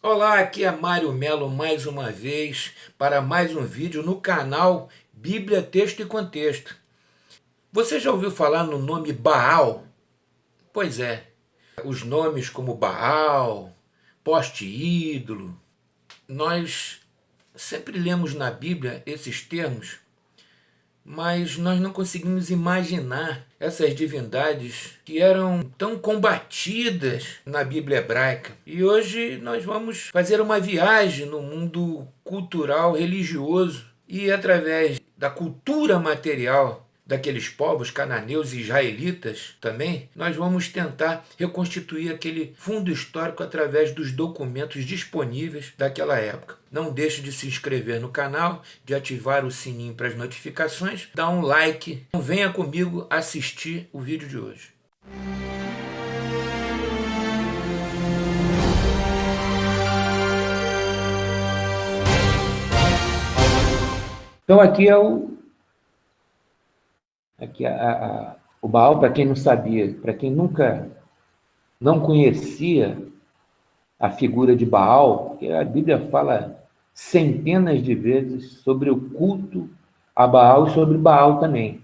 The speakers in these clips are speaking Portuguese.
Olá, aqui é Mário Melo mais uma vez para mais um vídeo no canal Bíblia, Texto e Contexto. Você já ouviu falar no nome Baal? Pois é, os nomes como Baal, poste ídolo, nós sempre lemos na Bíblia esses termos, mas nós não conseguimos imaginar essas divindades que eram tão combatidas na Bíblia hebraica. E hoje nós vamos fazer uma viagem no mundo cultural religioso e através da cultura material daqueles povos cananeus e israelitas também, nós vamos tentar reconstituir aquele fundo histórico através dos documentos disponíveis daquela época. Não deixe de se inscrever no canal, de ativar o sininho para as notificações, dar um like. Venha comigo assistir o vídeo de hoje. Então o Baal, para quem não sabia, para quem nunca não conhecia a figura de Baal, porque a Bíblia fala centenas de vezes sobre o culto a Baal e sobre Baal também.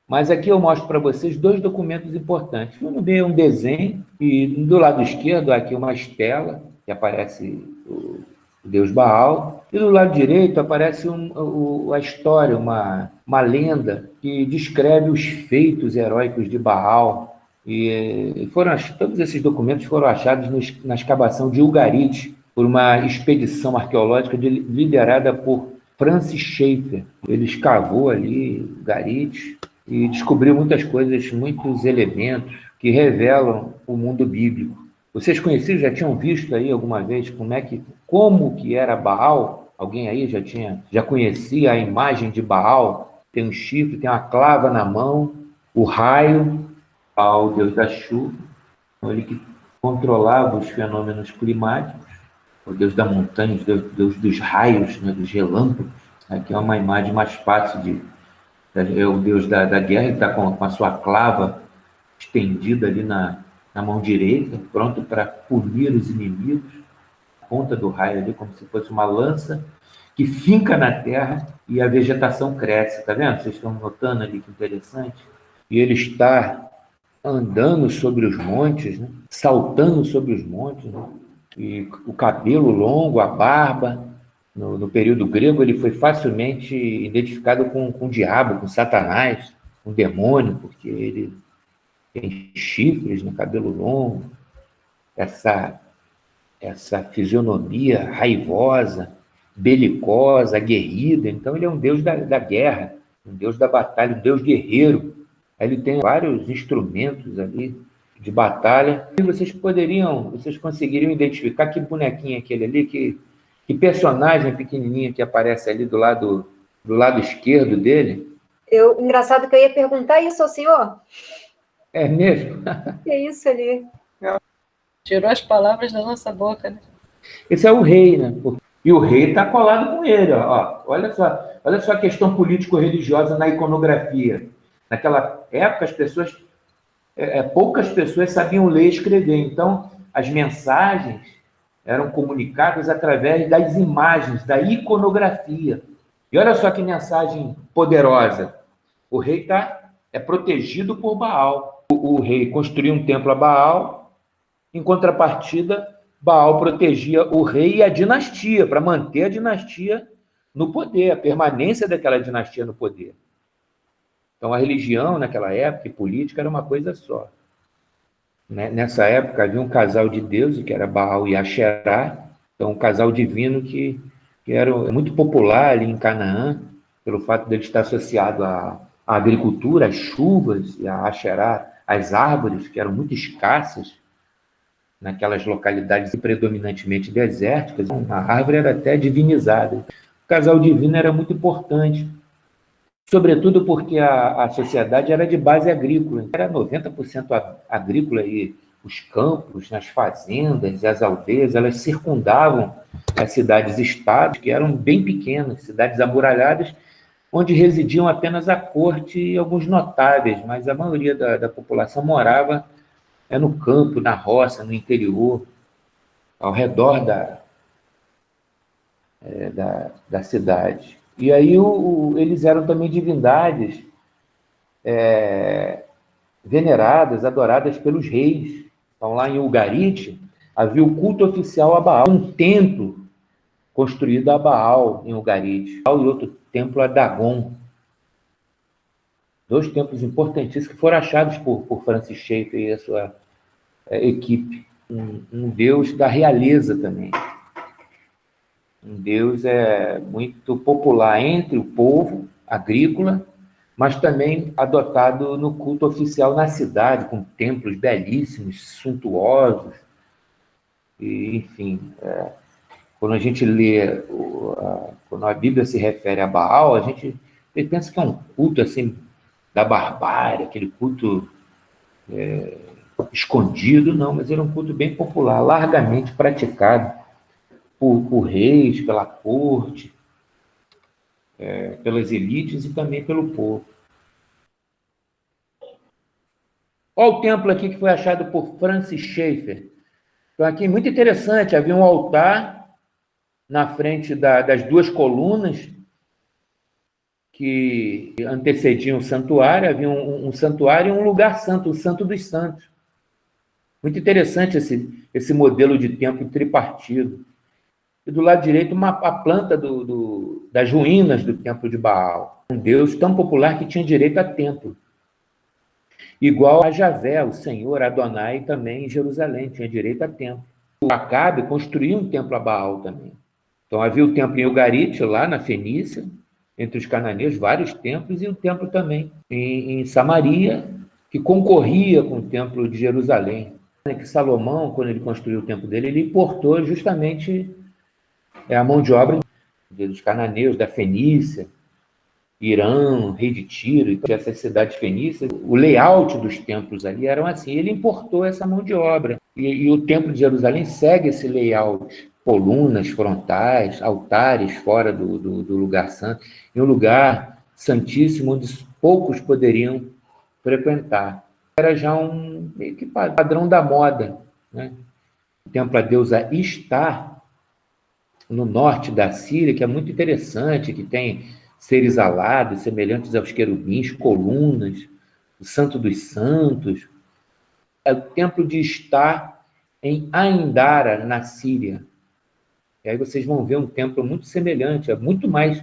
Mas aqui eu mostro para vocês dois documentos importantes. No meio um desenho e do lado esquerdo aqui uma estela que aparece o deus Baal, e do lado direito aparece a história, uma lenda que descreve os feitos heróicos de Baal. Todos esses documentos foram achados na escavação de Ugarit por uma expedição arqueológica liderada por Francis Schaeffer. Ele escavou ali Ugarit e descobriu muitas coisas, muitos elementos que revelam o mundo bíblico. Vocês conheciam, já tinham visto aí alguma vez como que era Baal? Alguém aí já conhecia a imagem de Baal? Tem um chifre, tem uma clava na mão, o raio, ao deus da chuva, ele que controlava os fenômenos climáticos, o deus da montanha, o deus dos raios, né, dos relâmpagos. Aqui é uma imagem mais fácil é o deus da guerra, ele está com a sua clava estendida ali na mão direita, pronto para punir os inimigos, a ponta do raio ali como se fosse uma lança que finca na terra e a vegetação cresce, tá vendo? Vocês estão notando ali que interessante? E ele está andando sobre os montes, né? Saltando sobre os montes, né? E o cabelo longo, a barba. No período grego, ele foi facilmente identificado com o diabo, com Satanás, com o demônio, porque ele tem chifres, né? Cabelo longo, essa, essa fisionomia raivosa, belicosa, aguerrida. Então, ele é um deus da guerra, um deus da batalha, um deus guerreiro. Ele tem vários instrumentos ali de batalha. E vocês conseguiriam identificar que bonequinho é aquele ali, que personagem pequenininho que aparece ali do lado esquerdo dele? Engraçado que eu ia perguntar isso ao senhor. É mesmo? Que é isso ali? Tirou as palavras da nossa boca, né? Esse é o rei, né? E o rei está colado com ele. Ó. Olha só a questão político-religiosa na iconografia. Naquela época, poucas pessoas sabiam ler e escrever. Então, as mensagens eram comunicadas através das imagens, da iconografia. E olha só que mensagem poderosa. O rei é protegido por Baal. O rei construiu um templo a Baal, em contrapartida, Baal protegia o rei e a dinastia, para manter a dinastia no poder, a permanência daquela dinastia no poder. Então, a religião naquela época e política era uma coisa só. Nessa época havia um casal de deuses, que era Baal e Asherá, então um casal divino que era muito popular ali em Canaã, pelo fato dele estar associado à agricultura, às chuvas, e a Asherá, às árvores, que eram muito escassas naquelas localidades predominantemente desérticas. A árvore era até divinizada. O casal divino era muito importante, sobretudo porque a sociedade era de base agrícola, era 90% agrícola, e os campos, as fazendas e as aldeias, elas circundavam as cidades-estados, que eram bem pequenas, cidades amuralhadas, onde residiam apenas a corte e alguns notáveis, mas a maioria da população morava no campo, na roça, no interior. ao redor da cidade. E aí eles eram também divindades veneradas, adoradas pelos reis. Então, lá em Ugarit, havia o culto oficial a Baal, um templo construído a Baal em Ugarit, e outro templo a Dagon. Dois templos importantíssimos que foram achados por Francis Schaeffer e a sua equipe. Um deus da realeza também. Um deus muito popular entre o povo agrícola, mas também adotado no culto oficial na cidade, com templos belíssimos, suntuosos. E, enfim, quando a gente lê, quando a Bíblia se refere a Baal, a gente pensa que é um culto assim da barbárie, aquele culto escondido, não, mas era um culto bem popular, largamente praticado por reis, pela corte, pelas elites e também pelo povo. Olha o templo aqui que foi achado por Francis Schaeffer. Então, aqui, muito interessante, havia um altar na frente das duas colunas que antecediam o santuário, havia um santuário e um lugar santo, o Santo dos Santos. Muito interessante esse modelo de templo tripartido. E do lado direito, a planta das ruínas do templo de Baal. Um deus tão popular que tinha direito a templo. Igual a Javé, o Senhor, Adonai, também em Jerusalém, tinha direito a templo. O Acabe construiu um templo a Baal também. Então havia o templo em Ugarit, lá na Fenícia, entre os cananeus, vários templos, e o templo também em Samaria, que concorria com o templo de Jerusalém. Que Salomão, quando ele construiu o templo dele, ele importou justamente a mão de obra dos cananeus, da Fenícia, Irã, rei de Tiro, essas cidades fenícias. O layout dos templos ali eram assim, ele importou essa mão de obra. E o templo de Jerusalém segue esse layout. Colunas frontais, altares fora do lugar santo, em um lugar santíssimo onde poucos poderiam frequentar. Era já meio que padrão da moda, né? O templo à deusa Istar, no norte da Síria, que é muito interessante, que tem seres alados, semelhantes aos querubins, colunas, o Santo dos Santos. É o templo de Istar em Aindara, na Síria. E aí vocês vão ver um templo muito semelhante, é muito mais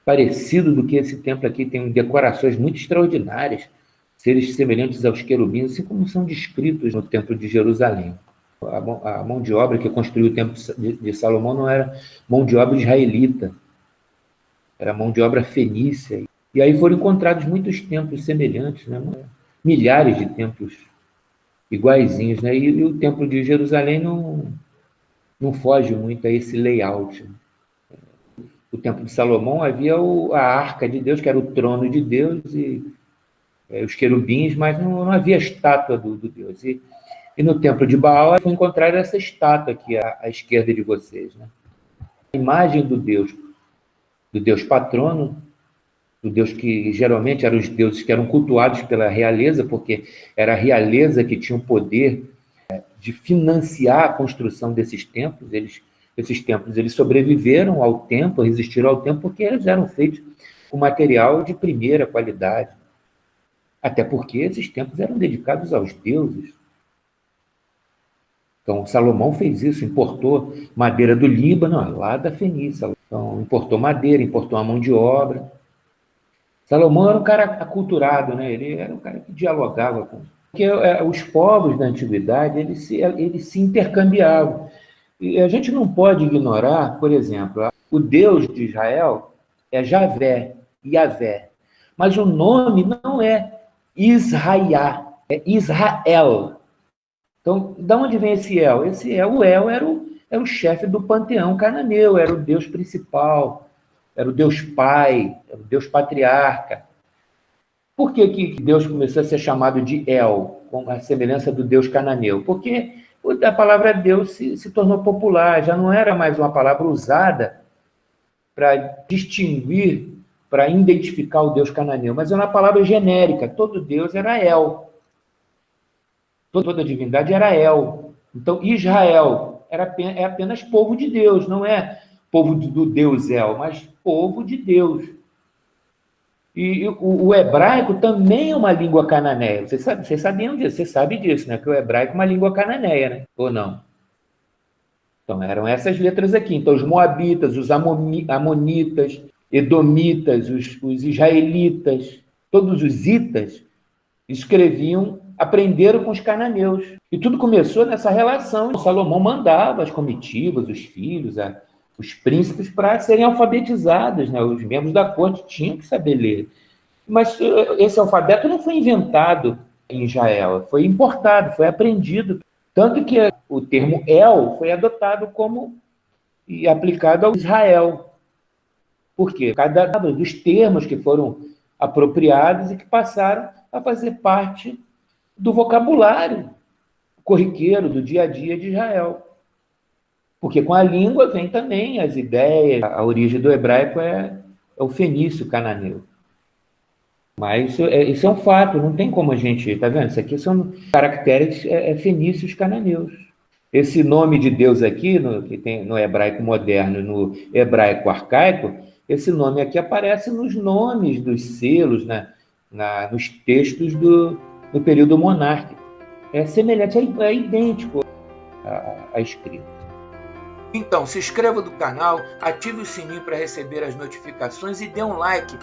parecido do que esse templo aqui, tem decorações muito extraordinárias, seres semelhantes aos querubins, assim como são descritos no templo de Jerusalém. A mão de obra que construiu o templo de Salomão não era mão de obra israelita, era mão de obra fenícia. E aí foram encontrados muitos templos semelhantes, né? Milhares de templos iguaizinhos, né? E o templo de Jerusalém não foge muito a esse layout. O templo de Salomão havia a arca de Deus, que era o trono de Deus, e os querubins, mas não havia estátua do Deus. E no templo de Baal foi encontrada essa estátua aqui à esquerda de vocês, né? A imagem do Deus patrono, do Deus que geralmente eram os deuses que eram cultuados pela realeza, porque era a realeza que tinha o poder de financiar a construção desses templos. Esses templos eles sobreviveram ao tempo, resistiram ao tempo, porque eles eram feitos com material de primeira qualidade. Até porque esses templos eram dedicados aos deuses. Então, Salomão fez isso, importou madeira do Líbano, lá da Fenícia. Então, importou madeira, importou a mão de obra. Salomão era um cara aculturado, né? Ele era um cara que dialogava com... Porque os povos da antiguidade, eles se intercambiavam. E a gente não pode ignorar, por exemplo, o Deus de Israel é Javé, Yavé. Mas o nome não é Israel, é Israel. Então, de onde vem esse El? O El era o chefe do panteão cananeu, era o Deus principal, era o Deus pai, era o Deus patriarca. Por que Deus começou a ser chamado de El, com a semelhança do Deus cananeu? Porque a palavra Deus se tornou popular, já não era mais uma palavra usada para distinguir, para identificar o Deus cananeu, mas era uma palavra genérica, todo Deus era El. Toda divindade era El. Então, Israel é apenas povo de Deus, não é povo do Deus El, mas povo de Deus. E o hebraico também é uma língua cananeia. Vocês sabiam disso, você sabe disso, né? Que o hebraico é uma língua cananeia, né? Ou não? Então, eram essas letras aqui. Então, os moabitas, os amonitas, edomitas, os israelitas, todos os itas aprenderam com os cananeus. E tudo começou nessa relação. Salomão mandava as comitivas, os filhos, os príncipes, para serem alfabetizados, né? Os membros da corte tinham que saber ler. Mas esse alfabeto não foi inventado em Israel, foi importado, foi aprendido. Tanto que o termo El foi adotado e aplicado ao Israel. Por quê? Cada dos termos que foram apropriados e que passaram a fazer parte do vocabulário corriqueiro, do dia a dia de Israel. Porque com a língua vem também as ideias, a origem do hebraico é o fenício cananeu. Mas isso é um fato, não tem como a gente... Tá vendo? Isso aqui são caracteres fenícios cananeus. Esse nome de Deus aqui, que tem no hebraico moderno e no hebraico arcaico, esse nome aqui aparece nos nomes dos selos, nos textos do período monárquico. É semelhante, é idêntico à escrita. Então, se inscreva no canal, ative o sininho para receber as notificações e dê um like